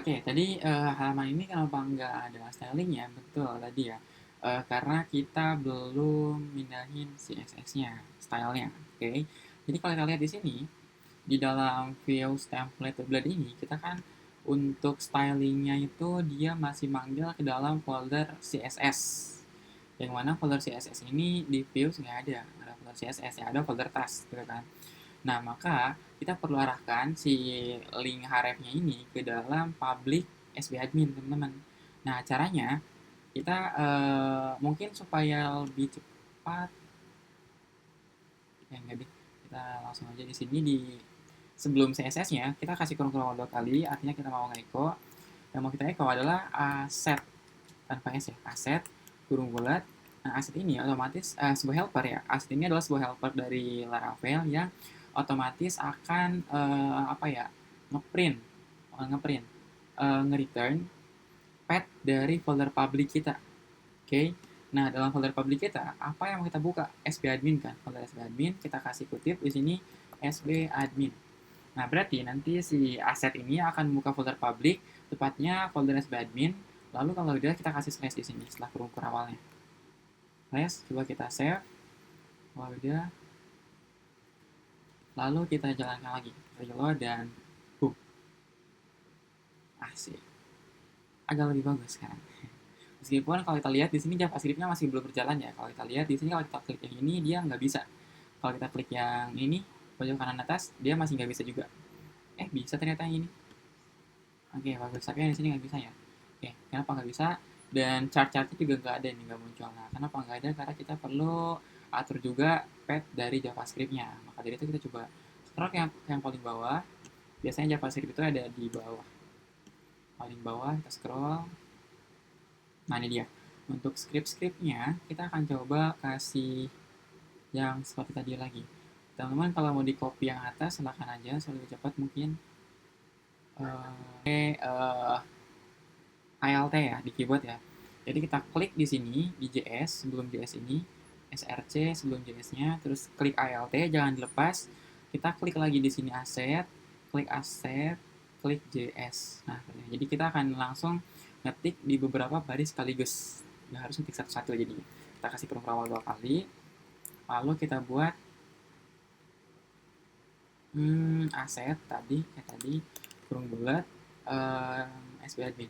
Oke, tadi halaman ini kenapa nggak ada stylingnya? Betul tadi ya. Karena kita belum mindahin CSS-nya, stylenya. Oke. Jadi kalau kita lihat di sini, di dalam views template tablet ini, kita kan untuk stylingnya itu dia masih manggil ke dalam folder CSS. Yang mana folder CSS ini di views nggak ada folder CSS, ya ada folder task gitu kan. Nah, maka kita perlu arahkan si link href-nya ini ke dalam public sbadmin, teman-teman. Nah, caranya kita mungkin supaya lebih cepat, ya nggak deh, kita langsung aja di sini di sebelum CSS-nya kita kasih kurung-kurung dua kali, artinya kita mau nge-echo. Yang mau kita echo adalah aset tanpa s ya, aset kurung bulat. Nah, aset ini otomatis sebuah helper ya. Aset ini adalah sebuah helper dari Laravel yang otomatis akan apa ya, ngeprint, ngeprint, nge-return path dari folder public kita. Oke. Nah, dalam folder public kita, apa yang mau kita buka? sbadmin kan, folder sbadmin. Kita kasih kutip di sini sbadmin. Nah, berarti nanti si aset ini akan membuka folder public, tepatnya folder sbadmin. Lalu kalau udah kita kasih slash di sini setelah kurung-kurung awalnya. Slash, coba kita save. Kalau udah, lalu kita jalankan lagi. Reload dan boom. Asik. Agak lebih bagus sekarang. Meskipun kalau kita lihat di sini JavaScript-nya masih belum berjalan ya. Kalau kita lihat di sini kalau kita klik yang ini dia nggak bisa. Kalau kita klik yang ini pojok kanan atas dia masih nggak bisa juga. Bisa ternyata yang ini. Oke, bagus. Tapi yang di sini nggak bisa ya. Oke, kenapa nggak bisa? Dan chart-chartnya juga nggak ada nih, nggak muncul. Nah, kenapa nggak ada? Karena kita perlu atur juga path dari JavaScript-nya. Maka dari itu kita coba scroll yang paling bawah. Biasanya JavaScript itu ada di bawah. Paling bawah kita scroll. Nah, ini dia. Untuk script-scriptnya, kita akan coba kasih yang seperti tadi lagi. Teman-teman kalau mau di copy yang atas, silahkan aja. Lebih cepat mungkin. ALT ya di keyboard ya. Jadi kita klik di sini di JS sebelum JS ini, src sebelum JS-nya, terus klik ALT jangan dilepas. Kita klik lagi di sini aset, klik JS. Nah, jadi kita akan langsung ngetik di beberapa baris sekaligus. Nggak harus ngetik satu-satu jadi. Kita kasih awal 2 kali. Lalu kita buat aset tadi kayak tadi kurung bulat sbadmin.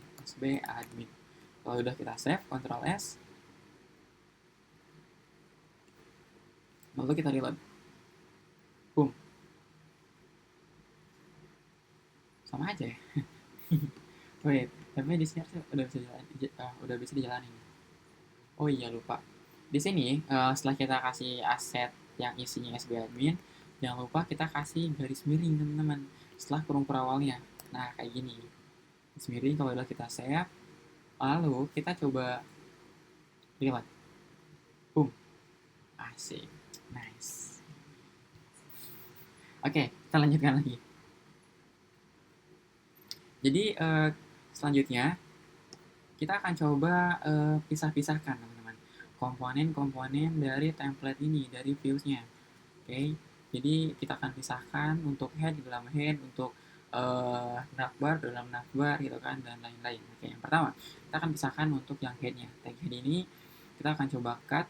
Kalau udah kita save, Ctrl S, lalu kita reload. Boom. Sama aja ya. Wait, tapi di sini udah bisa dijalanin. Oh iya lupa. Di sini setelah kita kasih aset yang isinya sbadmin, jangan lupa kita kasih garis miring teman-teman. Setelah kurung awalnya. Nah kayak gini. Garis miring kalau udah kita save, lalu kita coba reload. Boom. Asik. Nice. Oke, kita lanjutkan lagi. Jadi selanjutnya kita akan coba pisah-pisahkan teman-teman komponen-komponen dari template ini, dari views-nya. Oke, jadi kita akan pisahkan untuk head di dalam head, untuk navbar dalam navbar gitu kan, dan lain-lain. Oke, yang pertama kita akan pisahkan untuk yang head-nya. Tag head ini kita akan coba cut,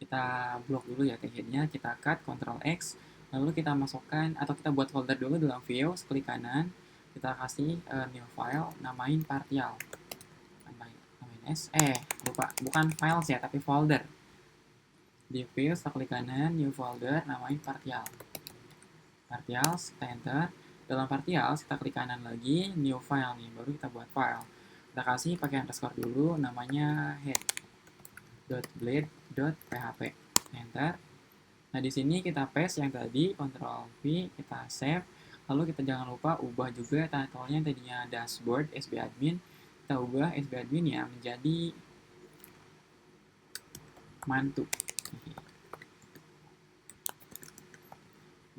kita blok dulu ya tag head-nya, kita cut, Ctrl X, lalu kita masukkan atau kita buat folder dulu dalam views, klik kanan, kita kasih new file, namain partial, namain lupa, bukan files ya tapi folder. Di views kita klik kanan, new folder, namain partial, kita enter. Dalam partial kita klik kanan lagi, new file nih, baru kita buat file. Kita kasih pakai underscore dulu, namanya head.blade.php, enter. Nah di sini kita paste yang tadi, Ctrl V, kita save. Lalu kita jangan lupa ubah juga title-nya tadinya dashboard sbadmin, kita ubah sbadmin ya menjadi mantu,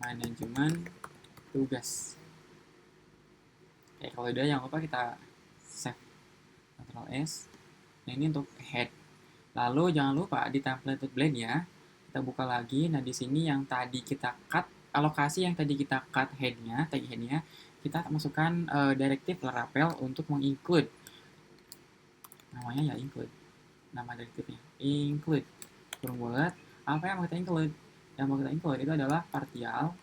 manajemen tugas. Oke, kalau udah jangan lupa kita save, Ctrl S. Nah ini untuk head. Lalu jangan lupa di template blade ya, kita buka lagi. Nah di sini yang tadi kita cut, alokasi yang tadi kita cut headnya, tag headnya, kita masukkan direktif Laravel untuk menginclude, namanya ya include, nama direktifnya include kurung bulat. Apa yang mau kita include? Yang mau kita include itu adalah partial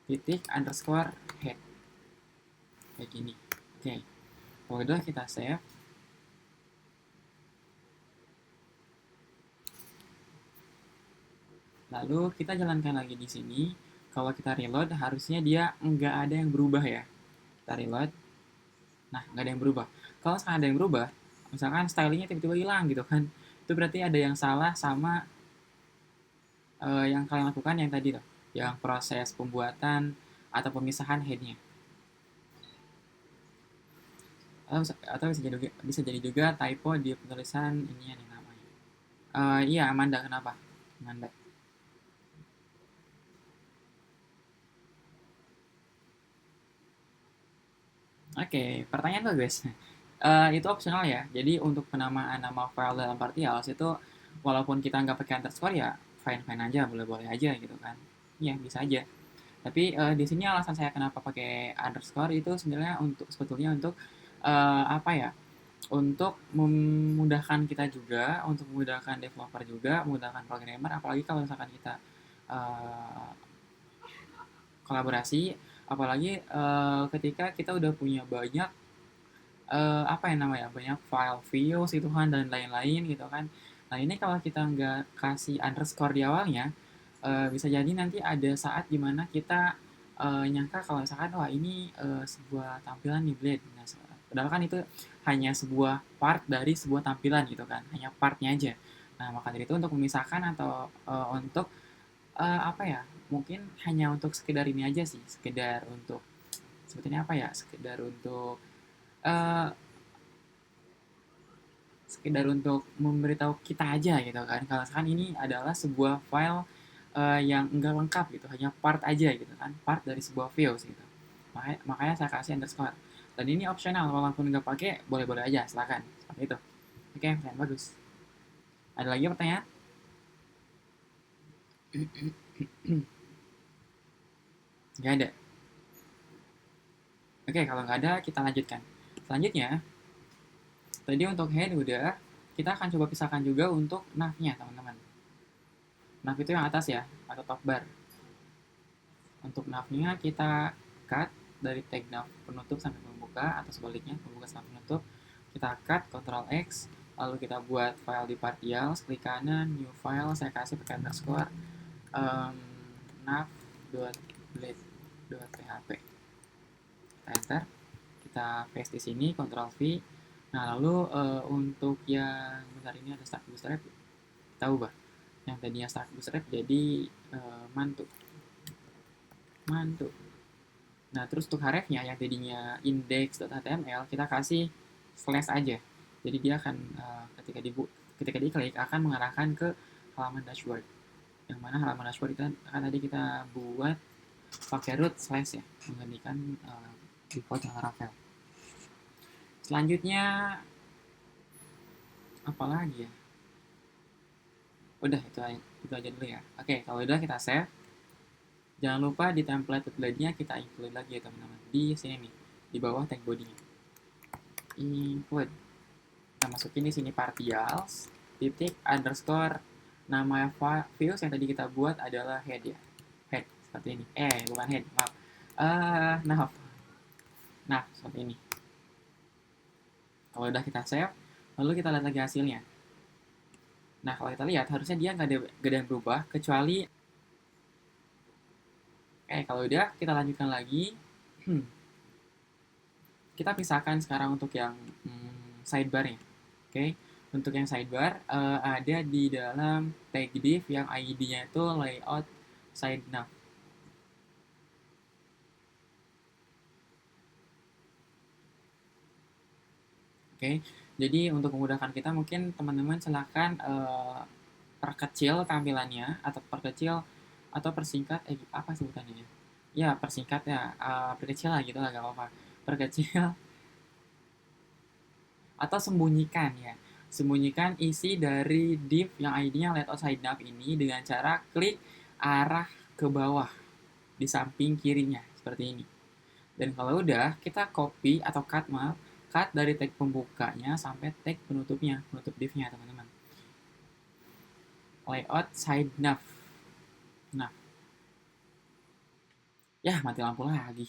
titik underscore head kayak gini. Oke, kalau udah kita save. Lalu kita jalankan lagi di sini. Kalau kita reload harusnya dia nggak ada yang berubah ya. Kita reload. Nah, nggak ada yang berubah. Kalau sekarang ada yang berubah, misalkan stylingnya tiba-tiba hilang gitu kan, itu berarti ada yang salah sama yang kalian lakukan yang tadi tuh, yang proses pembuatan atau pemisahan headnya. Atau bisa jadi juga typo di penulisan ini yang namanya. Iya, Amanda, kenapa? Amanda. Oke, pertanyaan bagus. Itu opsional ya. Jadi untuk penamaan nama file dalam partials itu walaupun kita nggak pakai underscore ya fine-fine aja, boleh-boleh aja gitu kan. Iya, bisa aja. Tapi di sini alasan saya kenapa pakai underscore itu sebenarnya sebetulnya untuk apa ya? Untuk memudahkan kita juga, untuk memudahkan developer juga, memudahkan programmer, apalagi kalau misalkan kita eh, kolaborasi, apalagi ketika kita udah punya banyak apa ya namanya, banyak file views itu kan dan lain-lain gitu kan. Nah ini kalau kita nggak kasih underscore di awalnya, bisa jadi nanti ada saat dimana kita nyangka kalau misalkan wah ini sebuah tampilan nih Blade. Nah, padahal kan itu hanya sebuah part dari sebuah tampilan gitu kan, hanya partnya aja. Nah maka dari itu untuk memisahkan atau untuk apa ya, mungkin hanya untuk sekedar ini aja sih, sekedar untuk sebetulnya apa ya, eh, sekedar untuk memberitahu kita aja gitu kan kalau misalkan ini adalah sebuah file yang enggak lengkap gitu, hanya part aja gitu kan, part dari sebuah files gitu. Makanya saya kasih underscore, dan ini optional, walaupun nggak pakai boleh-boleh aja, silakan seperti itu. Oke, pertanyaan bagus. Ada lagi pertanyaan? Nggak ada. Oke, kalau nggak ada kita lanjutkan. Selanjutnya, tadi untuk head udah, kita akan coba pisahkan juga untuk nav-nya teman-teman. Nav itu yang atas ya, atau top bar. Untuk nav-nya kita cut dari tag nav penutup sampai pembuka, atau sebaliknya pembuka sampai penutup. Kita cut, Ctrl X, lalu kita buat file di partials, klik kanan, new file, saya kasih pakai underscore um, nav.blade.php. Kita enter, kita paste di sini, Ctrl V. Nah lalu untuk yang bentar ini ada start bootstrap, tahu bah? Yang tadinya start bootstrap jadi mantu. Nah, terus untuk hrefnya yang tadinya index.html kita kasih slash aja. Jadi dia akan ketika diklik akan mengarahkan ke halaman dashboard. Yang mana halaman dashboard itu akan tadi kita buat pakai root slash ya, menggantikan default yang Laravel. Selanjutnya apa lagi ya? Udah itu aja dulu ya. Oke, kalau udah kita save. Jangan lupa di template blade-nya kita include lagi ya teman-teman. Di sini nih, di bawah tag body-nya. Include. Kita masukin di sini partials, titik, underscore, nama views yang tadi kita buat adalah head ya. Head, seperti ini. Bukan head, maaf. Nah, seperti ini. Kalau udah kita save, lalu kita lihat lagi hasilnya. Nah, kalau kita lihat, harusnya dia nggak ada yang berubah, kecuali kalau udah, kita lanjutkan lagi. Kita pisahkan sekarang untuk yang sidebar-nya. Oke, untuk yang sidebar ada di dalam tag div yang ID-nya itu layout side nav. Oke, jadi untuk memudahkan kita mungkin teman-teman silahkan perkecil tampilannya atau perkecil atau persingkat apa sebutannya ya? Ya persingkat ya, perkecil lah gitu lah, gak apa-apa. Perkecil atau sembunyikan ya. Sembunyikan isi dari div yang ID-nya layout side nav ini dengan cara klik arah ke bawah di samping kirinya seperti ini. Dan kalau udah, kita copy atau cut dari tag pembukanya sampai tag penutupnya, penutup divnya teman-teman. Layout side nav. Nah, ya mati lampu lagi.